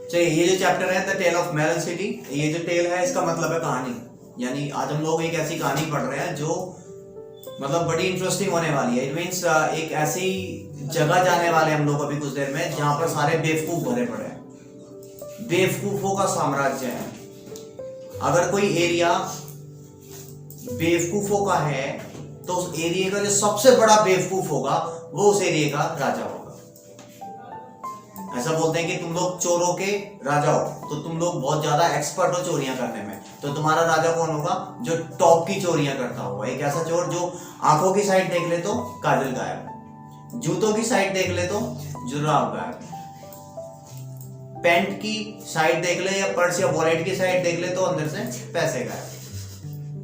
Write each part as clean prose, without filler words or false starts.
चलिए, ये जो चैप्टर है the tale of Melon City, ये जो टेल है इसका मतलब है कहानी। यानी आज हम लोग एक ऐसी कहानी पढ़ रहे हैं जो मतलब बड़ी इंटरेस्टिंग होने वाली है। इट मीन्स एक ऐसी जगह जाने वाले हम लोग अभी कुछ देर में जहां पर सारे बेवकूफ भरे पड़े हैं, बेवकूफों का साम्राज्य है। अगर कोई एरिया बेवकूफों का है तो उस एरिया का जो सबसे बड़ा बेवकूफ होगा वो उस एरिया का राजा होगा। ऐसा बोलते हैं कि तुम लोग चोरों के राजा हो, तो तुम लोग बहुत ज्यादा एक्सपर्ट हो चोरियां करने में, तो तुम्हारा राजा कौन होगा? जो टॉप की चोरियां करता होगा। एक ऐसा चोर जो आंखों की साइड देख ले तो काजल गायब, जूतों की साइड देख ले तो जुराब गायब, पैंट की साइड देख ले या पर्स या वॉलेट की साइड देख ले तो अंदर से पैसे गायब।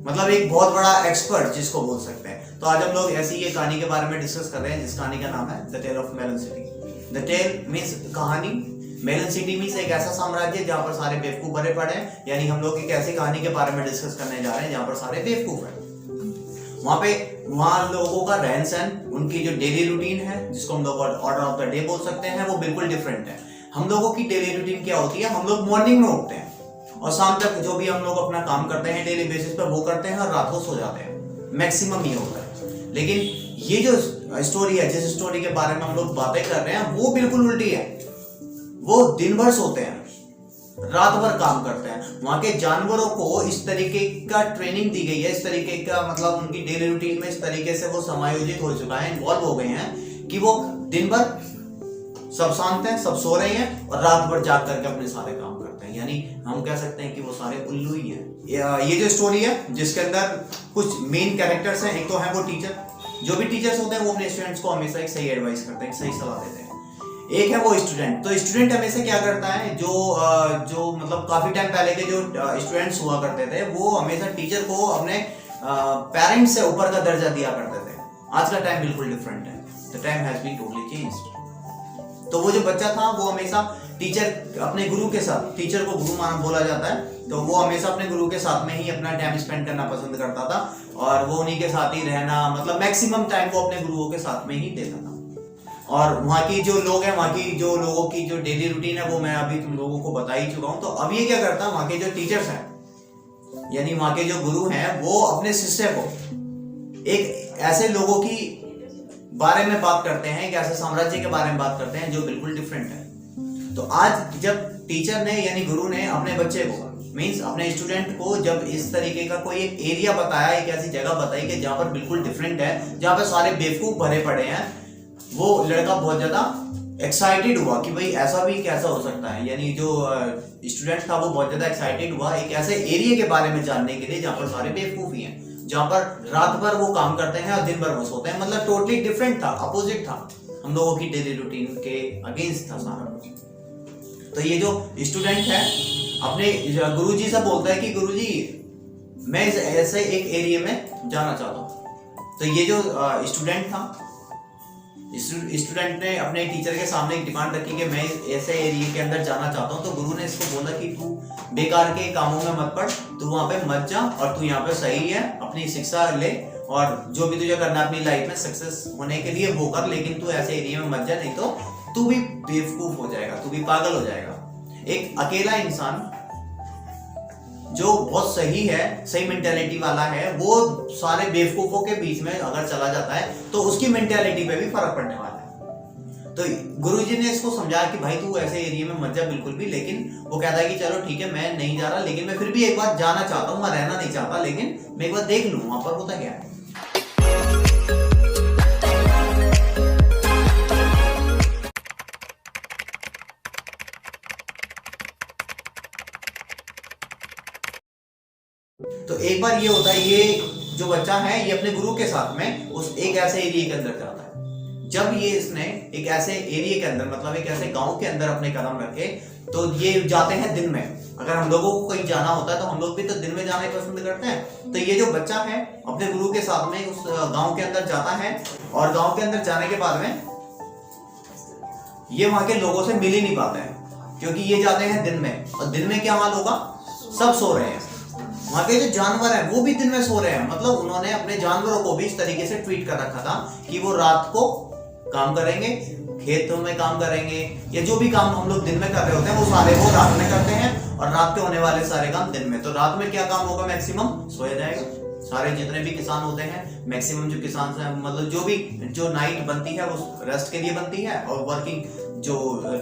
मतलब एक बहुत बड़ा एक्सपर्ट जिसको बोल सकते हैं। तो आज हम लोग ऐसी ये कहानी के बारे में डिस्कस कर रहे हैं जिस कहानी का नाम है the tale of Melon City. The tale means कहानी, मेलन सिटी मीन्स एक ऐसा साम्राज्य जहां पर सारे बेवकूफ भरे पड़े हैं। यानी हम लोग एक ऐसी कहानी के बारे में डिस्कस करने जा रहे हैं जहां पर सारे बेवकूफ हैं। वहां लोगों का रहन सहन, उनकी जो डेली रूटीन है जिसको हम लोग ऑर्डर ऑफ द डे बोल सकते हैं, वो बिल्कुल डिफरेंट है। हम लोगों की डेली रूटीन क्या होती है? हम लोग मॉर्निंग में उठते हैं और शाम तक जो भी हम लोग अपना काम करते हैं डेली बेसिस पर वो करते हैं और रात को सो जाते हैं। मैक्सिमम ये होता है। लेकिन ये जो स्टोरी है, जिस स्टोरी के बारे में हम लोग बातें कर रहे हैं, वो बिल्कुल उल्टी है। वो दिन भर सोते हैं, रात भर काम करते हैं। वहां के जानवरों को इस तरीके का ट्रेनिंग दी गई है, इस तरीके का मतलब उनकी डेली रूटीन में इस तरीके से वो समायोजित हो चुका है, इन्वॉल्व हो गए हैं कि वो दिन भर सब शांत हैं, सब सो रहे हैं और रात भर जाग करके अपने सारे काम करते हैं। यानी हम कह सकते हैं कि वो सारे उल्लू ही हैं। ये जो स्टोरी है जिसके अंदर कुछ मेन कैरेक्टर्स हैं, एक तो है वो टीचर। जो भी टीचर्स होते हैं वो अपने स्टूडेंट्स को हमेशा एक सही एडवाइस करते हैं, एक सही सलाह देते हैं। एक है वो स्टूडेंट। तो स्टूडेंट हमेशा क्या करता है, जो मतलब काफी टाइम पहले के जो स्टूडेंट्स हुआ करते थे वो हमेशा टीचर को अपने पेरेंट्स से ऊपर का दर्जा दिया करते थे। आज का टाइम बिल्कुल डिफरेंट है। The time has been totally changed. तो वो जो बच्चा था वो हमेशा टीचर अपने गुरु के साथ, टीचर को गुरु मान बोला जाता है, तो वो हमेशा अपने गुरु के साथ में ही अपना टाइम स्पेंड करना पसंद करता था और वो उन्हीं के साथ ही रहना, मतलब मैक्सिमम टाइम वो अपने गुरुओं के साथ में ही देता था। और वहाँ की जो लोग हैं, वहाँ की जो लोगों की जो डेली रूटीन है वो मैं अभी तुम लोगों को बता ही चुका हूँ। तो अब ये क्या करता है, वहाँ के जो टीचर्स हैं यानी वहाँ के जो गुरु हैं वो अपने शिष्य को एक ऐसे लोगों की बारे में बात करते हैं, एक ऐसे साम्राज्य के बारे में बात करते हैं जो बिल्कुल डिफरेंट है। तो आज जब टीचर ने यानी गुरु ने अपने बच्चे को मींस अपने स्टूडेंट को जब इस तरीके का कोई एक एरिया बताया, एक ऐसी जगह बताई कि जहां पर बिल्कुल डिफरेंट है, जहां पर सारे बेवकूफ भरे पड़े हैं, वो लड़का बहुत ज्यादा एक्साइटेड हुआ कि भाई ऐसा भी कैसा हो सकता है। यानी जो स्टूडेंट था वो बहुत ज्यादा एक्साइटेड हुआ एक ऐसे एरिया के बारे में जानने के लिए जहां पर सारे बेवकूफ ही हैं, जहां पर रात भर वो काम करते हैं और दिन भर वो सोते हैं। मतलब टोटली डिफरेंट था, अपोजिट था, हम लोगों की डेली रूटीन के अगेंस्ट था सारा कुछ। तो ये जो स्टूडेंट है अपने गुरुजी से बोलता है कि गुरुजी मैं ऐसे एक एरिया में जाना चाहता हूँ। तो ये जो स्टूडेंट था, स्टूडेंट ने अपने टीचर के सामने एक डिमांड रखी कि मैं ऐसे एरिया के अंदर जाना चाहता हूँ। तो गुरु ने इसको बोला कि तू बेकार के कामों में मत पड़, तू वहां पे मत जा और तू यहाँ पे सही है, अपनी शिक्षा ले और जो भी तुझे करना अपनी लाइफ में सक्सेस होने के लिए वो कर, लेकिन तू ऐसे एरिया में मत जा, नहीं तो तू भी बेवकूफ हो जाएगा, तू भी पागल हो जाएगा। एक अकेला इंसान जो बहुत सही है, सही मेंटेलिटी वाला है, वो सारे बेवकूफों के बीच में अगर चला जाता है तो उसकी मेंटेलिटी पे भी फर्क पड़ने वाला है। तो गुरुजी ने इसको समझाया कि भाई तू ऐसे एरिया में मत जा बिल्कुल भी। लेकिन वो कहता है कि चलो ठीक है मैं नहीं जा रहा, लेकिन मैं फिर भी एक बार जाना चाहता हूँ, मैं रहना नहीं चाहता, लेकिन मैं एक बार देख लूँ वहां पर होता क्या है। तो एक बार ये होता है, ये जो बच्चा है ये अपने गुरु के साथ में उस एक ऐसे एरिया के अंदर जाता है। जब ये इसने एक ऐसे एरिया के अंदर मतलब एक ऐसे गांव के अंदर अपने कदम रखे, तो ये जाते हैं दिन में। अगर हम लोगों को कहीं जाना होता है तो हम लोग भी तो दिन में जाना ही पसंद करते हैं। तो ये जो बच्चा है अपने गुरु के साथ में उस गांव के अंदर जाता है और गांव के अंदर जाने के बाद में ये वहां के लोगों से मिल ही नहीं पाते हैं, क्योंकि ये जाते हैं दिन में और दिन में क्या हाल होगा, सब सो रहे हैं। वहां के जो जानवर हैं वो भी दिन में सो रहे हैं। मतलब उन्होंने अपने जानवरों को भी इस तरीके से ट्रीट कर रखा था कि वो रात को काम करेंगे, खेतों में काम करेंगे, या जो भी काम हम लोग दिन में कर रहे होते हैं वो सारे वो रात में करते हैं, और रात के होने वाले सारे काम दिन में। तो रात में क्या काम होगा, मैक्सिमम सोया जाएगा। सारे जितने भी किसान होते हैं, मैक्सिमम जो किसान हैं, मतलब जो भी जो नाइट बनती है वो रेस्ट के लिए बनती है, और वर्किंग जो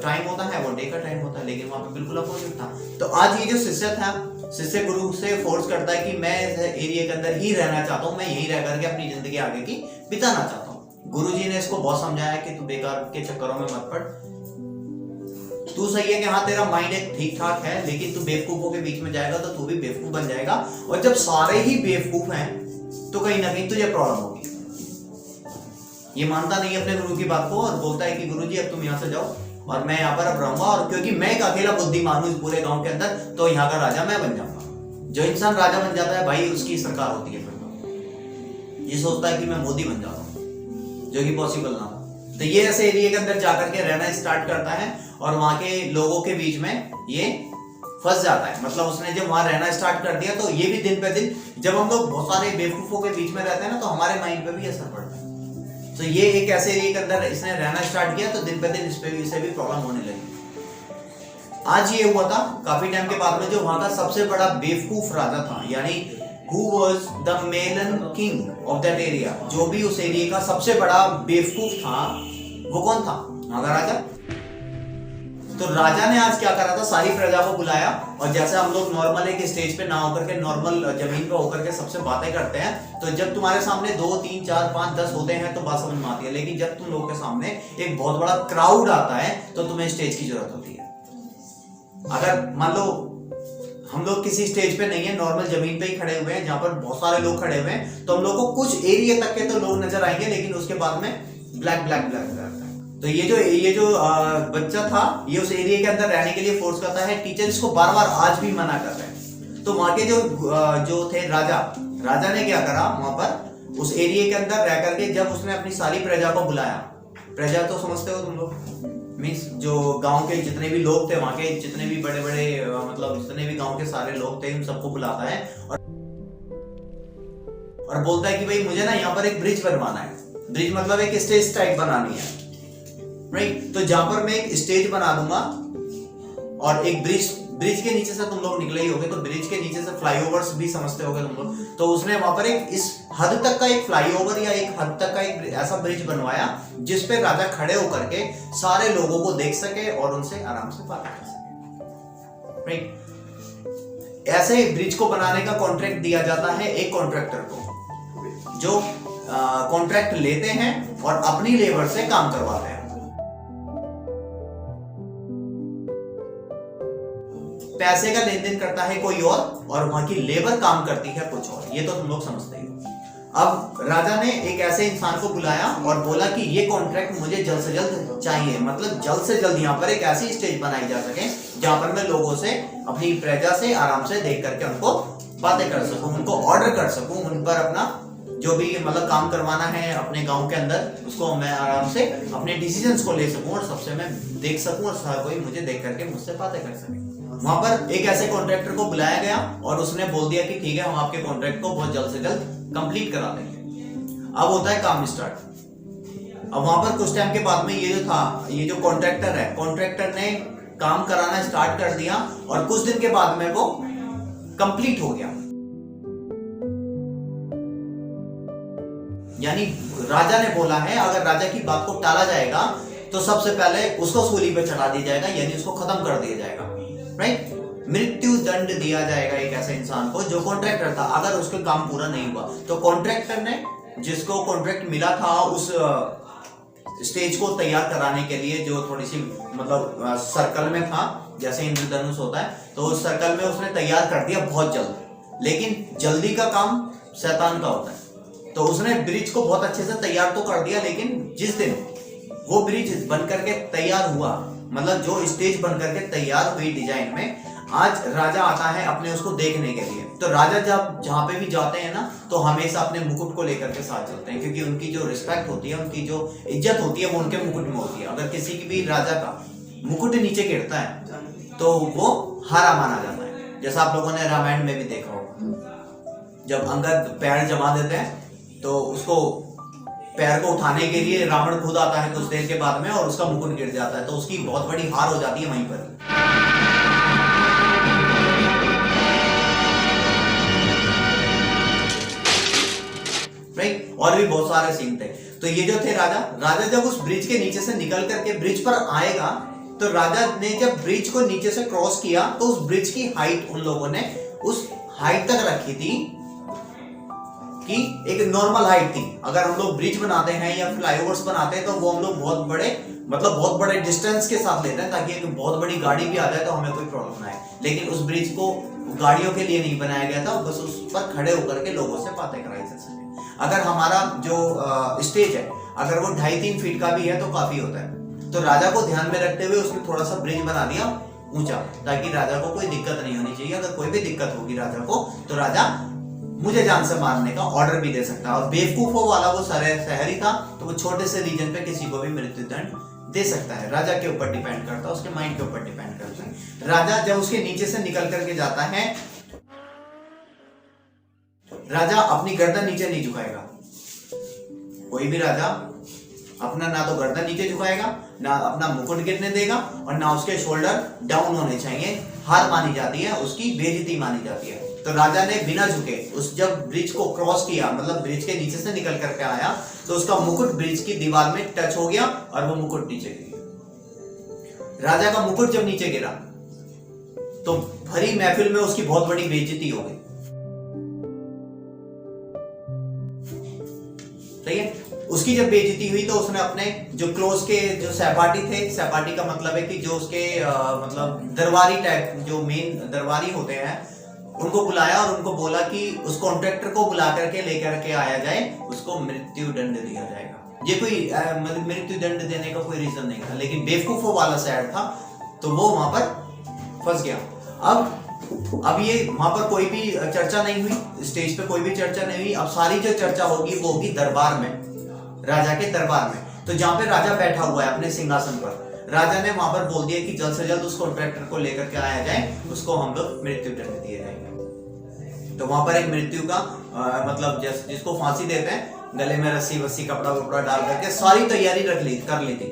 टाइम होता है वो डे का टाइम होता है। लेकिन वहां पे बिल्कुल अपोजिट था। तो आज ये जो शिष्य था, शिष्य गुरु से फोर्स करता है कि मैं इस एरिया के अंदर ही रहना चाहता हूँ, मैं यही रह करके अपनी जिंदगी आगे की बिताना चाहता हूँ। गुरुजी ने इसको बहुत समझाया कि तू बेकार के चक्करों में मत पड़, तू सही है कि हाँ तेरा माइंड एक ठीक ठाक है, लेकिन तू बेवकूफों के बीच में जाएगा तो तू भी बेवकूफ बन जाएगा, और जब सारे ही बेवकूफ हैं तो कहीं ना कहीं तुझे प्रॉब्लम होगी। ये मानता नहीं अपने गुरु की बात को और बोलता है कि गुरुजी अब तुम यहाँ से जाओ और मैं यहाँ पर अब रहूंगा, और क्योंकि मैं एक अकेला बुद्धिमान हूँ इस पूरे गांव के अंदर, तो यहाँ का राजा मैं बन जाऊंगा। जो इंसान राजा बन जाता है भाई, उसकी सरकार होती है। फिर ये सोचता है कि मैं मोदी बन जाता हूँ, जो कि पॉसिबल ना हो। तो ये ऐसे एरिया के अंदर जाकर के रहना स्टार्ट करता है, और वहां के लोगों के बीच में ये फंस जाता है। मतलब उसने जब वहां रहना स्टार्ट कर दिया, तो ये भी दिन पे दिन, जब हम लोग बहुत सारे बेवकूफों के बीच में रहते हैं ना, तो हमारे माइंड पे भी असर पड़ता है। तो ये एक ऐसे एरिया के अंदर इसने रहना स्टार्ट किया, तो दिन पे दिन इसे भी प्रॉब्लम होने लगी। आज ये हुआ था काफी टाइम के बाद में, जो वहां का सबसे बड़ा बेवकूफ राजा था, यानी who was the Malan king of that area, जो भी उस एरिया का सबसे बड़ा बेवकूफ था, वो कौन था, वहां का राजा। तो राजा ने आज क्या करा था, सारी प्रजा को बुलाया, और जैसे हम लोग नॉर्मल एक स्टेज पे ना होकर के नॉर्मल जमीन पे होकर के सबसे बातें करते हैं, तो जब तुम्हारे सामने 2 3 4 5 10 होते हैं तो बात समझ में आती है, लेकिन जब तुम लोग के सामने एक बहुत बड़ा क्राउड आता है तो तुम्हें स्टेज की जरूरत होती है। अगर मान लो हम लोग किसी स्टेज पे नहीं है, नॉर्मल जमीन पे ही खड़े हुए हैं, जहां पर बहुत सारे लोग खड़े हुए हैं, तो हम लोग को कुछ एरिया तक के तो लोग नजर आएंगे, लेकिन उसके बाद में ब्लैक ब्लैक ब्लैक रहता है। तो ये जो बच्चा था, ये उस एरिया के अंदर रहने के लिए फोर्स करता है। टीचर इसको बार बार आज भी मना कर रहे हैं। तो वहां के जो थे राजा ने क्या करा, वहां पर उस एरिया के अंदर रह करके जब उसने अपनी सारी प्रजा को बुलाया, प्रजा तो समझते हो तुम लोग, मीन्स जो गांव के जितने भी लोग थे, वहां के जितने भी बड़े बड़े मतलब जितने भी गांव के सारे लोग थे, उन सबको बुलाता है और बोलता है कि भाई मुझे ना यहाँ पर एक ब्रिज बनवाना है। ब्रिज मतलब एक स्टेज टाइप बनानी है, राइट। तो जहां पर मैं एक स्टेज बना दूंगा, और एक ब्रिज के नीचे से तुम लोग निकले ही होगे, तो ब्रिज के नीचे से फ्लाईओवर्स भी समझते होगे तुम लोग। तो उसने वहां पर एक इस हद तक का एक फ्लाईओवर या एक हद तक का एक ऐसा ब्रिज बनवाया, जिसपे राजा खड़े होकर के सारे लोगों को देख सके और उनसे आराम से बात कर सके, राइट। ऐसे ब्रिज को बनाने का कॉन्ट्रैक्ट दिया जाता है एक कॉन्ट्रैक्टर को, जो कॉन्ट्रैक्ट लेते हैं और अपनी लेबर से काम करवाते हैं। पैसे का लेन देन करता है कोई और वहां की लेबर काम करती है कुछ और, ये तो तुम लोग समझते ही हो। अब राजा ने एक ऐसे इंसान को बुलाया और बोला कि ये कॉन्ट्रैक्ट मुझे जल्द से जल्द चाहिए, मतलब जल्द से जल्द यहाँ पर एक ऐसी स्टेज बनाई जा सके जहां पर मैं लोगों से, अपनी प्रजा से आराम से देख करके उनको बातें कर सकूं, उनको ऑर्डर कर सकूं, उन पर अपना जो भी मतलब काम करवाना है अपने गांव के अंदर, उसको मैं आराम से अपने डिसीजंस को ले सकूं और सबसे मैं देख सकूं, और हर कोई मुझे देख करके मुझसे बातें कर सके। वहां पर एक ऐसे कॉन्ट्रैक्टर को बुलाया गया और उसने बोल दिया कि ठीक है, हम आपके कॉन्ट्रैक्ट को बहुत जल्द से जल्द कंप्लीट करा देंगे। अब होता है काम स्टार्ट। अब वहां पर कुछ टाइम के बाद में ये जो कॉन्ट्रैक्टर है, कॉन्ट्रैक्टर ने काम कराना स्टार्ट कर दिया, और कुछ दिन के बाद में वो कंप्लीट हो गया। यानी राजा ने बोला है, अगर राजा की बात को टाला जाएगा तो सबसे पहले उसको सूली पे चढ़ा दिया जाएगा, यानी उसको खत्म कर दिया जाएगा, राइट। मृत्यु दंड दिया जाएगा एक ऐसे इंसान को जो कॉन्ट्रैक्टर था, अगर उसका काम पूरा नहीं हुआ। तो कॉन्ट्रैक्टर ने, जिसको कॉन्ट्रैक्ट मिला था उस स्टेज को तैयार कराने के लिए, जो थोड़ी सी मतलब सर्कल में था, जैसे इंद्रधनुष होता है, तो उस सर्कल में उसने तैयार कर दिया बहुत जल्द। लेकिन जल्दी का काम शैतान का होता है। तो उसने ब्रिज को बहुत अच्छे से तैयार तो कर दिया, लेकिन जिस दिन वो ब्रिज बन करके तैयार हुआ, मतलब जो स्टेज बन करके तैयार हुई डिजाइन में, आज राजा आता है अपने उसको देखने के लिए। तो राजा जब जहां पे भी जाते हैं ना, तो हमेशा अपने मुकुट को लेकर के साथ चलते हैं, क्योंकि उनकी जो रिस्पेक्ट होती है, उनकी जो इज्जत होती है, वो उनके मुकुट में होती है। अगर किसी की भी राजा का मुकुट नीचे गिरता है तो वो हारा माना जाता है। जैसा आप लोगों ने रामायण में भी देखा होगा, जब अंगद पैर जमा देते हैं तो उसको पैर को उठाने के लिए रावण खुद आता है कुछ देर के बाद में और उसका मुकुट गिर जाता है, तो उसकी बहुत बड़ी हार हो जाती है वहीं पर। राइट, और भी बहुत सारे सीन थे। तो ये जो थे राजा जब उस ब्रिज के नीचे से निकल करके ब्रिज पर आएगा, तो राजा ने जब ब्रिज को नीचे से क्रॉस किया तो उस ब्रिज की हाइट उन लोगों ने उस हाइट तक रखी थी कि एक नॉर्मल हाइट थी। अगर हम लोग ब्रिज बनाते हैं या फ्लाईओवर्स बनाते हैं तो वो हम लोग बहुत बड़े डिस्टेंस के साथ लेते हैं ताकि एक बहुत बड़ी गाड़ी भी आ जाए तो हमें कोई प्रॉब्लम ना आए। लेकिन उस ब्रिज को गाड़ियों के लिए नहीं बनाया गया था, बस उस पर खड़े होकर के लोगों से बातें कराई जा सके। अगर हमारा जो स्टेज है अगर वो 2.5-3 फीट का भी है तो काफी होता है। तो राजा को ध्यान में रखते हुए उसने थोड़ा सा ब्रिज बना दिया ऊंचा, ताकि राजा को कोई दिक्कत नहीं होनी चाहिए। अगर कोई भी दिक्कत होगी राजा को तो राजा मुझे जान से मारने का ऑर्डर भी दे सकता है। और बेवकूफों वाला वो शहरी था, तो वो छोटे से रीजन पे किसी को भी मृत्युदंड दे सकता है। राजा के ऊपर डिपेंड करता है, उसके माइंड के ऊपर डिपेंड करता है। राजा जब उसके नीचे से निकल करके जाता है, राजा अपनी गर्दन नीचे नहीं झुकाएगा। कोई भी राजा अपना ना तो गर्दन नीचे झुकाएगा, ना अपना मुकुट गिरने देगा, और ना उसके शोल्डर डाउन होने चाहिए। हार मानी जाती है, उसकी बेइज्जती मानी जाती है। तो राजा ने बिना झुके उस जब ब्रिज को क्रॉस किया, मतलब ब्रिज के नीचे से निकल करके आया, तो उसका मुकुट ब्रिज की दीवार में टच हो गया और वो मुकुट नीचे गिर गया। राजा का मुकुट जब नीचे गिरा तो भरी महफिल में उसकी बहुत बड़ी बेइज्जती हो गई। सही है। उसकी जब बेइज्जती हुई तो उसने अपने जो क्लोज के जो सहपाठी थे, सहपाठी का मतलब है कि जो उसके मतलब दरबारी टाइप, जो मेन दरबारी होते हैं, उनको बुलाया और उनको बोला कि उस कॉन्ट्रैक्टर को बुला करके लेकर के आया जाए, उसको मृत्यु दंड दिया जाएगा। ये कोई मतलब मृत्यु दंड देने का कोई रीजन नहीं था, लेकिन बेवकूफों वाला साइड था तो वो वहां पर फंस गया। अब ये वहां पर कोई भी चर्चा नहीं हुई, स्टेज पे कोई भी चर्चा नहीं हुई। अब सारी जो चर्चा होगी वो होगी दरबार में, राजा के दरबार में। तो जहां पे राजा बैठा हुआ है अपने सिंहासन पर, राजा ने वहां पर बोल दिया कि जल्द से जल्द उस कॉन्ट्रैक्टर को लेकर के आया जाए, उसको हम लोग मृत्यु दंड दिए जाएंगे। तो वहां पर एक मृत्यु का मतलब जिसको फांसी देते हैं, गले में रस्सी वस्सी कपड़ा वपड़ा डाल करके सारी तैयारी कर ली थी।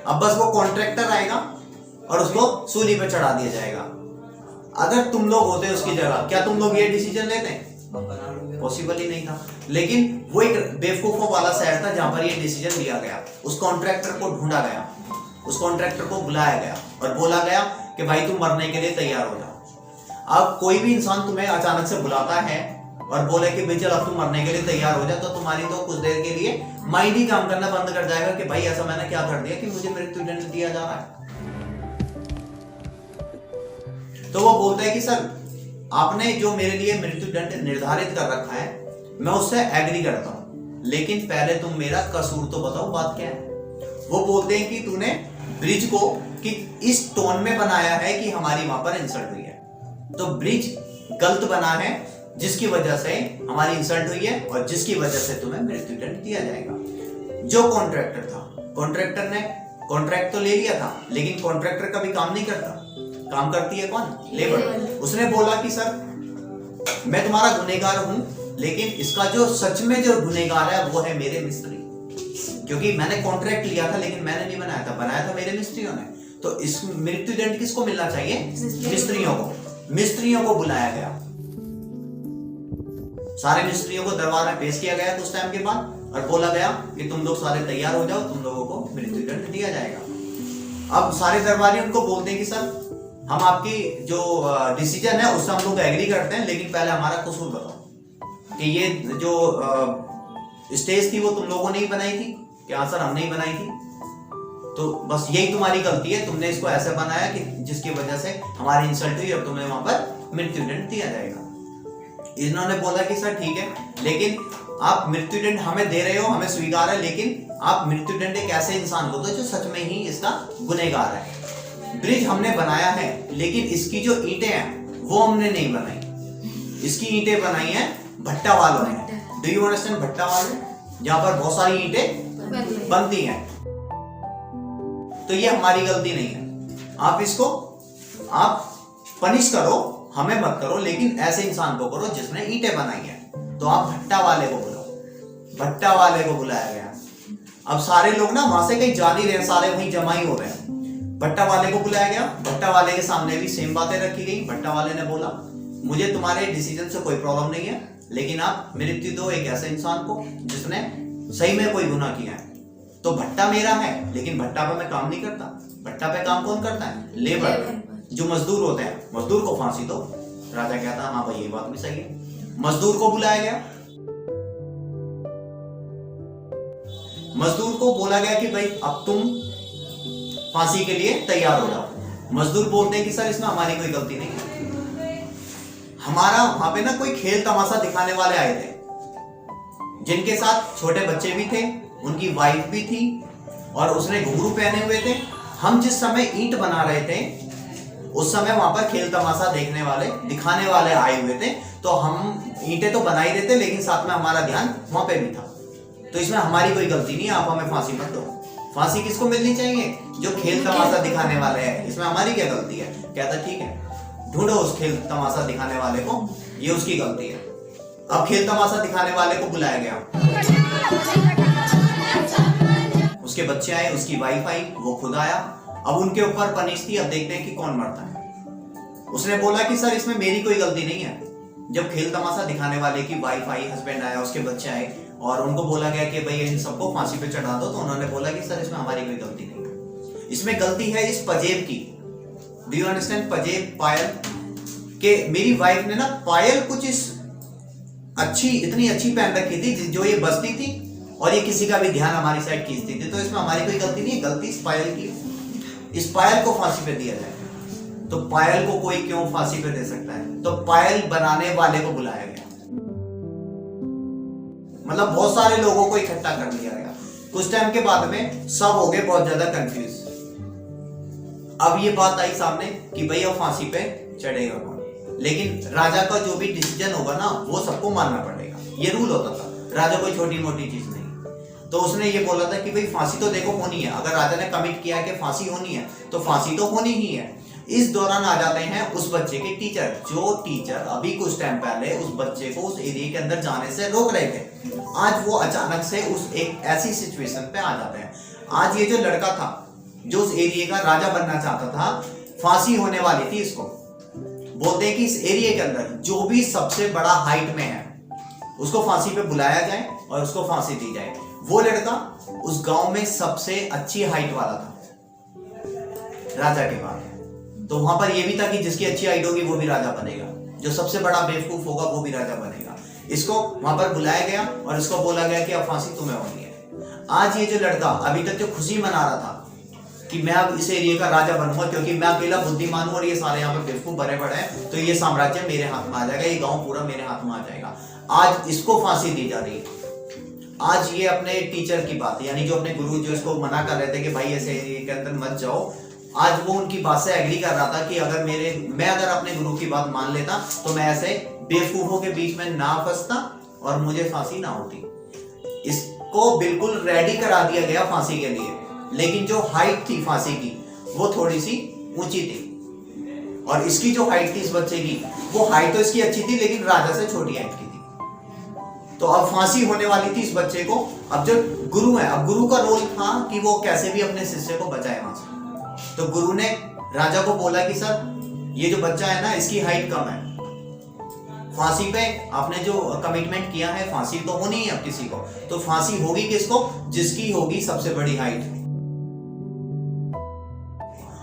अब बस वो कॉन्ट्रैक्टर आएगा और उसको सूली पे चढ़ा दिया जाएगा। अगर तुम लोग होते उसकी जगह, क्या तुम लोग ये डिसीजन लेते? पॉसिबल ही नहीं था। लेकिन वो एक बेवकूफों वाला शहर था जहां पर ये डिसीजन लिया गया। उस कॉन्ट्रैक्टर को ढूंढा गया, उस कॉन्ट्रैक्टर को बुलाया गया और बोला गया कि भाई तुम मरने के लिए तैयार हो जाओ। अब कोई भी इंसान तुम्हें अचानक से बुलाता है और बोले कि भाई चल अब तुम मरने के लिए तैयार हो जा, तो तुम्हारी तो कुछ देर के लिए माइंड ही काम करना बंद कर जाएगा कि भाई ऐसा मैंने क्या कर दिया कि मुझे मृत्युदंड दिया जा रहा है। तो वो बोलता है कि सर आपने जो मेरे लिए मृत्युदंड निर्धारित कर रखा है मैं उससे एग्री करता हूं, लेकिन पहले तुम मेरा कसूर तो बताओ, बात क्या है। वो बोलते हैं कि तूने ब्रिज को कि इस टोन में बनाया है कि हमारी वहां पर इंसल्ट हुई है। तो ब्रिज गलत बना है जिसकी वजह से हमारी इंसल्ट हुई है और जिसकी वजह से तुम्हें मृत्युदंड दिया जाएगा। जो कॉन्ट्रैक्टर था, कॉन्ट्रैक्टर ने कॉन्ट्रैक्ट तो ले लिया था, लेकिन कॉन्ट्रैक्टर कभी काम नहीं करता। काम करती है कौन? लेबर। उसने बोला कि सर मैं तुम्हारा गुनहगार हूं, लेकिन इसका जो सच में जो गुनहगार है वो है मेरे मिस्त्री, क्योंकि मैंने कॉन्ट्रैक्ट लिया था लेकिन मैंने नहीं बनाया था, बनाया था मेरे मिस्त्रियों ने। तो इस मृत्युदंड किसको मिलना चाहिए? मिस्त्रियों को। मिस्त्रियों को बुलाया गया, सारे मिस्त्रियों को दरबार में पेश किया गया कुछ टाइम के बाद और बोला गया कि तुम लोग सारे तैयार हो जाओ, तुम लोगों को मृत्युदंड दिया जाएगा। अब सारे दरबारी उनको बोलते हैं कि सर हम आपकी जो डिसीजन है उससे हम लोग एग्री करते हैं, लेकिन पहले हमारा कसूर बताओ कि ये जो स्टेज थी वो तुम लोगों ने ही बनाई थी क्या? सर हमने ही बनाई थी, तो बस यही तुम्हारी गलती है, तुमने इसको ऐसे बनाया कि जिसकी वजह से हमारी इंसल्ट हुई और तुम्हें वहां पर मृत्युदंड दिया जाएगा। इन्होंने बोला कि सर ठीक है, लेकिन आप मृत्युदंड हमें दे रहे हो, हमें स्वीकार है, लेकिन आप मृत्युदंड एक ऐसे इंसान को दो जो सच में ही इसका गुनहगार है। ब्रिज हमने बनाया है, लेकिन इसकी जो ईंटें हैं वो हमने नहीं बनाई, इसकी ईंटें बनाई हैं भट्टा वालों ने। Do you understand? भट्टा वाले, जहां पर बहुत सारी ईंटें बनती हैं। तो ये हमारी गलती नहीं है, आप इसको आप पनिश करो, हमें मत करो, लेकिन ऐसे इंसान को करो जिसने ईंटें बनाई है। तो आप भट्टा वाले को बुलाओ। भट्टा वाले को बुलाया गया। अब सारे लोग ना वहां से कहीं जा नहीं रहे, सारे वहीं जमा ही हो रहे हैं। भट्टा वाले को बुलाया गया, भट्टा वाले के सामने भी सेम बातें रखी गई। भट्टा वाले ने बोला मुझे तुम्हारे डिसीजन से कोई प्रॉब्लम नहीं है, लेकिन आप मृत्यु दो एक ऐसे इंसान को जिसने सही में कोई गुनाह किया है। तो भट्टा मेरा है, लेकिन भट्टा पे मैं काम नहीं करता। भट्टा पे काम कौन करता है? लेबर, जो मजदूर होते हैं। मजदूर को फांसी दो। राजा कहता हाँ भाई ये बात भी सही है। मजदूर को बुलाया गया, मजदूर को बोला गया कि भाई अब तुम फांसी के लिए तैयार हो जाओ। मजदूर बोलते हैं कि सर इसमें हमारी कोई गलती नहीं है, हमारा वहां पे ना कोई खेल तमाशा दिखाने वाले आए थे, जिनके साथ छोटे बच्चे भी थे, उनकी वाइफ भी थी, और उसने घुंघरू पहने हुए थे। हम जिस समय ईंट बना रहे थे उस समय वहां पर खेल तमाशा देखने वाले दिखाने वाले आए हुए थे। तो हम ईंटें तो बना ही रहे थे, लेकिन साथ में हमारा ध्यान वहां पे भी था। तो इसमें हमारी कोई गलती नहीं है, आप हमें फांसी मत दो। फांसी किसको मिलनी चाहिए? जो खेल तमाशा दिखाने वाले हैं। इसमें हमारी क्या गलती है? कहता ठीक है, ढूंढो उस खेल तमाशा दिखाने वाले को, ये उसकी गलती है। अब खेल तमाशा दिखाने वाले को बुलाया गया, उसके बच्चे आए, उसकी वाइफ आई, वो खुद आया। अब उनके ऊपर पनिश थी। अब देखते हैं कि कौन मरता है। उसने बोला कि सर इसमें मेरी कोई गलती नहीं है। जब खेल तमाशा दिखाने वाले की वाइफ आई, हस्बैंड आया, उसके बच्चे आए और उनको बोला गया कि भाई इन सबको फांसी पे चढ़ा दो, तो उन्होंने बोला कि सर इसमें हमारी कोई गलती नहीं है। इसमें गलती है इस पजेब की। Do you understand? पजेब, पायल के मेरी वाइफ ने ना पायल कुछ इस इतनी अच्छी पहन रखी थी जो ये बजती थी और ये किसी का भी ध्यान हमारी साइड खींचती थी। तो इसमें हमारी कोई गलती नहीं है, गलती इस पायल की। इस पायल को फांसी पे दिया जाए। तो पायल को कोई क्यों फांसी पे दे सकता है? तो पायल बनाने वाले को बुलाया गया, मतलब बहुत सारे लोगों को इकट्ठा कर लिया गया। कुछ टाइम के बाद में सब हो गए बहुत ज्यादा कंफ्यूज। अब ये बात आई सामने कि भाई अब फांसी पे चढ़ेगा कौन, लेकिन राजा का जो भी डिसीजन होगा ना वो सबको मानना पड़ेगा। ये रूल होता था। राजा कोई छोटी मोटी चीज नहीं। तो उसने ये बोला था कि भाई फांसी तो देखो होनी है। अगर राजा ने कमिट किया है कि फांसी होनी है तो फांसी तो होनी ही है। इस दौरान आ जाते हैं उस बच्चे के टीचर, जो टीचर अभी कुछ टाइम पहले उस बच्चे को उस एरिया के अंदर जाने से रोक रहे थे। आज वो अचानक से उस एक ऐसी सिचुएशन पे आ जाते हैं। आज ये जो लड़का था जो उस एरिया का राजा बनना चाहता था, फांसी होने वाली थी इसको। बोलते हैं कि इस एरिया के अंदर जो भी सबसे बड़ा हाइट में है उसको फांसी पे बुलाया जाए और उसको फांसी दी जाए। वो लड़का उस गांव में सबसे अच्छी हाइट वाला था राजा के बाद। तो वहां पर यह भी था कि जिसकी अच्छी हाइट होगी वो भी राजा बनेगा, जो सबसे बड़ा बेवकूफ होगा वो भी राजा बनेगा। इसको वहां पर बुलाया गया और इसको बोला गया कि अब फांसी तुम्हें होनी है। आज ये जो लड़का अभी तक जो खुशी मना रहा था कि मैं अब इस एरिया का राजा बनूंगा क्योंकि मैं अकेला बुद्धिमान हूं और ये सारे यहाँ पे बेवकूफ भरे पड़े हैं, तो ये साम्राज्य मेरे हाथ में आ जाएगा, ये गांव पूरा मेरे हाथ में आ जाएगा। आज इसको फांसी दी जा रही है। आज ये अपने टीचर की बात, यानी जो अपने गुरु जो इसको मना कर रहे थे कि भाई ऐसे एरिया के अंदर मत जाओ, आज वो उनकी बात से एग्री कर रहा था कि अगर मैं अगर अपने गुरु की बात मान लेता तो मैं ऐसे बेवकूफों के बीच में ना फंसता और मुझे फांसी ना होती। इसको बिल्कुल रेडी करा दिया गया फांसी के लिए, लेकिन जो हाइट थी फांसी की वो थोड़ी सी ऊंची थी और इसकी जो हाइट थी इस बच्चे की, वो हाइट तो इसकी अच्छी थी लेकिन राजा से छोटी हाइट की थी। तो अब फांसी होने वाली थी इस बच्चे को। अब जो गुरु है, अब गुरु का रोल था कि वो कैसे भी अपने शिष्य को बचाए वहां से। तो गुरु ने राजा को बोला कि सर ये जो बच्चा है ना इसकी हाइट कम है, फांसी पे आपने जो कमिटमेंट किया है फांसी तो होनी ही अब किसी को, तो फांसी होगी किसको? जिसकी होगी सबसे बड़ी हाइट।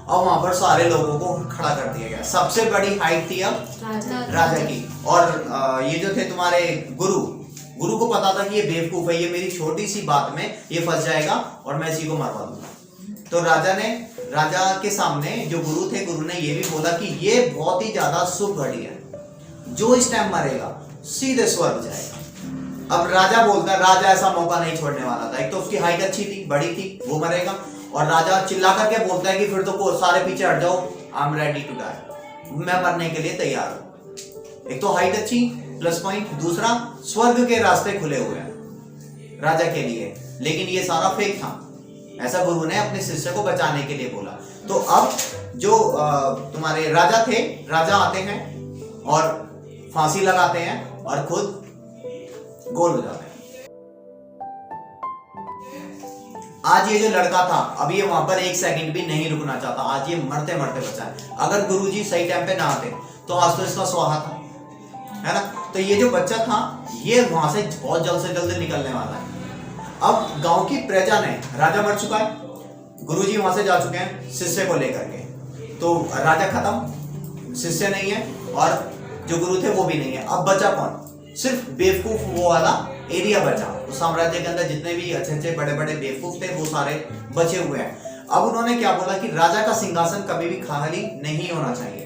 अब वहां पर सारे लोगों को खड़ा कर दिया गया। सबसे बड़ी हाइट थी अब राजा की। और ये जो थे तुम्हारे गुरु को पता था कि ये बेवकूफ है, ये मेरी छोटी सी बात में ये फंस जाएगा और मैं इसी को मरवा दूंगा। तो राजा के सामने जो गुरु थे, गुरु ने ये भी बोला कि ये बहुत ही ज्यादा शुभ घड़ी है, जो इस टाइम मरेगा सीधे स्वर्ग जाएगा। अब राजा बोलता है, राजा ऐसा मौका नहीं छोड़ने वाला था। एक तो उसकी हाइट अच्छी थी, बड़ी थी, वो मरेगा, और राजा चिल्ला करके बोलता है कि फिर तो सारे पीछे हट जाओ, I am ready to die, मैं मरने के लिए तैयार हूं। एक तो हाइट अच्छी प्लस पॉइंट, दूसरा स्वर्ग के रास्ते खुले हुए हैं राजा के लिए, लेकिन ये सारा फेक था। ऐसा गुरु ने अपने शिष्य को बचाने के लिए बोला। तो अब जो तुम्हारे राजा थे, राजा आते हैं और फांसी लगाते हैं और खुद गोल हो जाते हैं। आज ये जो लड़का था अब ये वहां पर 1 सेकंड भी नहीं रुकना चाहता, आज ये मरते मरते बचा है। अगर गुरुजी सही टाइम पे ना आते तो आज तो इसका स्वाहा था, है ना। तो ये जो बच्चा था ये वहां से बहुत जल्द से जल्द निकलने वाला है। अब गांव की प्रजा ने, राजा मर चुका है, गुरुजी वहां से जा चुके हैं शिष्य को लेकर के, तो राजा खत्म, शिष्य नहीं है और जो गुरु थे वो भी नहीं है। अब बचा कौन? सिर्फ बेवकूफ वो वाला एरिया बचा। उस साम्राज्य के अंदर जितने भी अच्छे अच्छे बड़े बड़े बेवकूफ थे वो सारे बचे हुए हैं। अब उन्होंने क्या बोला कि राजा का सिंहासन कभी भी खाली नहीं होना चाहिए,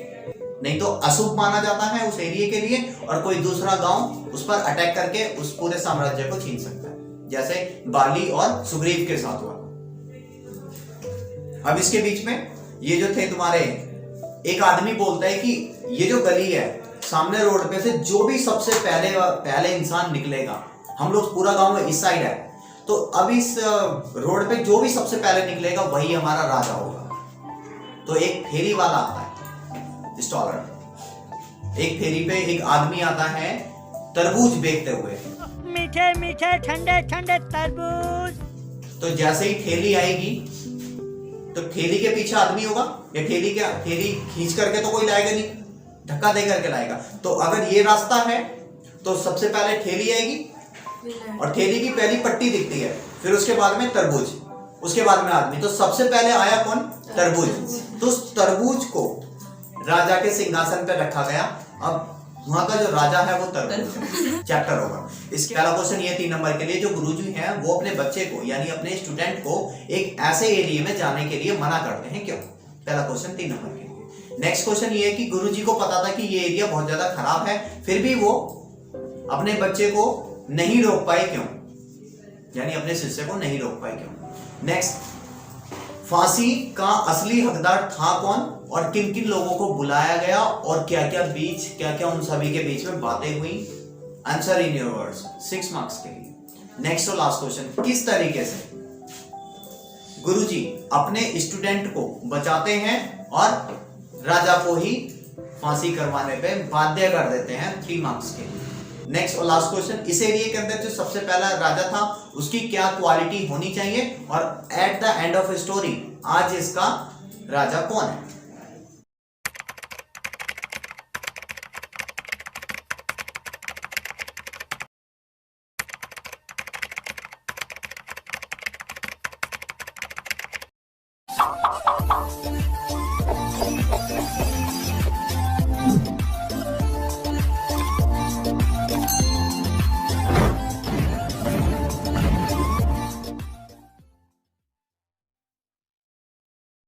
नहीं तो अशुभ माना जाता है उस एरिया के लिए और कोई दूसरा गांव उस पर अटैक करके उस पूरे साम्राज्य को छीन सकता है, जैसे बाली और सुग्रीव के साथ हुआ। अब इसके बीच में ये जो थे तुम्हारे, एक आदमी बोलता है कि ये जो गली है सामने रोड पे से जो भी सबसे पहले इंसान निकलेगा, हम लोग पूरा गांव में इस साइड है, तो अब इस रोड पे जो भी सबसे पहले निकलेगा वही हमारा राजा होगा। तो एक फेरी वाला आता है, स्टॉलर, एक फेरी पे एक आदमी आता है तरबूज बेचते हुए, मीठे मीठे ठंडे ठंडे तरबूज। तो जैसे ही ठेली आएगी तो ठेली के पीछे आदमी होगा, या ठेली खींच करके तो कोई लाएगा नहीं, धक्का दे करके लाएगा। तो अगर ये रास्ता है तो सबसे पहले ठेली आएगी और ठेली की पहली पट्टी दिखती है, फिर उसके बाद में तरबूज, उसके बाद में आदमी। तो सबसे पहले आया कौन? तरबूज। तो उस तरबूज को राजा के सिंहासन पे रखा गया। अब वहां का जो राजा है वो तरबूज चैप्टर होगा। इसके पहला क्वेश्चन ये 3 नंबर के लिए, जो गुरुजी हैं वो अपने बच्चे को यानी अपने स्टूडेंट को एक ऐसे एरिया में जाने के लिए मना करते हैं, क्यों? पहला क्वेश्चन 3 नंबर के लिए। नेक्स्ट क्वेश्चन ये है कि गुरुजी को पता था कि ये एरिया बहुत ज्यादा खराब है, फिर भी वो अपने बच्चे को नहीं रोक पाए, क्यों? यानी अपने शिष्य को नहीं रोक पाए, क्यों? नेक्स्ट, फांसी का असली हकदार था कौन और किन किन लोगों को बुलाया गया और क्या क्या उन सभी के बीच में बातें हुई? Answer in your words, 6 marks के लिए। नेक्स्ट और लास्ट क्वेश्चन, किस तरीके से गुरुजी अपने स्टूडेंट को बचाते हैं और राजा को ही फांसी करवाने पे बाध्य कर देते हैं? 3 मार्क्स के लिए। नेक्स्ट और लास्ट क्वेश्चन, इस एरिया के अंदर जो सबसे पहला राजा था उसकी क्या क्वालिटी होनी चाहिए और at the end of story आज इसका राजा कौन है?